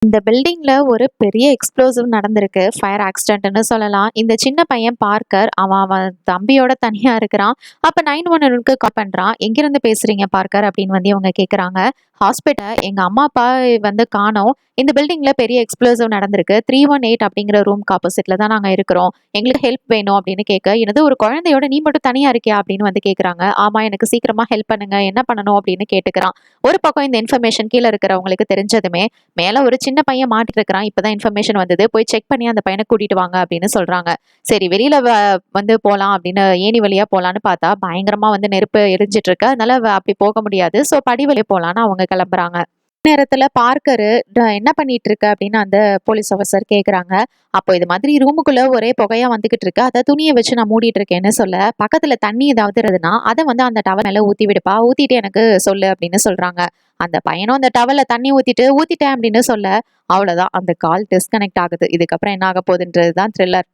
இந்த பில்டிங்ல ஒரு பெரிய எக்ஸ்ப்ளோசிவ் நடந்திருக்கு. ஃபயர் ஆக்சிடென்ட்ன்னு சொல்லலாம். இந்த சின்ன பையன் பார்க்கர், அவன் அவன் தம்பியோட தனியா இருக்கிறான். அப்ப 911க்கு கால் பண்றான். "எங்கிருந்து பேசுறீங்க பார்க்கர்?" அப்படின்னு வந்து இவங்க கேட்குறாங்க. "எங்க அம்மா, அப்பா வந்து காணோம். இந்த பில்டிங்ல பெரிய எக்ஸ்ப்ளோசிவ் நடந்திருக்கு. 318 அப்படிங்கிற ரூம்க்கு ஆப்போசிட்ல தான் நாங்க இருக்கிறோம். எங்களுக்கு ஹெல்ப் வேணும்." அப்படின்னு கேட்க, "என்னது ஒரு குழந்தையோட நீ மட்டும் தனியா இருக்கியா?" அப்படின்னு வந்து கேட்குறாங்க. "ஆமா, எனக்கு சீக்கிரமா ஹெல்ப் பண்ணுங்க. என்ன பண்ணணும்?" அப்படின்னு கேட்டுக்கிறான். ஒரு பக்கம் இந்த இன்ஃபர்மேஷன் கீழ இருக்கிறவங்களுக்கு தெரிஞ்சதுமே, மேல ஒரு சின்ன பையன் மாட்டிட்டு இருக்கிறான். இப்பதான் இன்ஃபர்மேஷன் வந்தது. போய் செக் பண்ணி அந்த பையனை கூட்டிட்டு வாங்க அப்படின்னு சொல்றாங்க. சரி, வெளியில வந்து போலாம் அப்படின்னு ஏணி வழியா போலான்னு பார்த்தா, பயங்கரமா வந்து நெருப்பு எரிஞ்சிட்டு இருக்கு. அதனால அப்படி போக முடியாது. ஸோ படி வழியா போலான்னு அவங்க கிளம்புறாங்க. நேரத்துல பார்க்கரு என்ன பண்ணிட்டு இருக்க அப்படின்னு அந்த போலீஸ் ஆஃபீஸர் கேக்குறாங்க. அப்போ இது மாதிரி ரூமுக்குள்ள ஒரே புகையா வந்துகிட்டு இருக்கு. அத துணியை வச்சு நான் மூடிட்டு இருக்கேன்னு சொல்ல, பக்கத்துல தண்ணி ஏதாவது இருந்ததுன்னா அதை வந்து அந்த டவல் மேல ஊத்தி விடுப்பா, ஊத்திட்டு எனக்கு சொல்லு அப்படின்னு சொல்றாங்க. அந்த பையனும் அந்த டவல்ல தண்ணி ஊத்திட்டேன் அப்படின்னு சொல்ல, அவ்வளவுதான், அந்த கால் டிஸ்கனெக்ட் ஆகுது. இதுக்கப்புறம் என்ன ஆக போகுதுன்றது தான் த்ரில்லர்.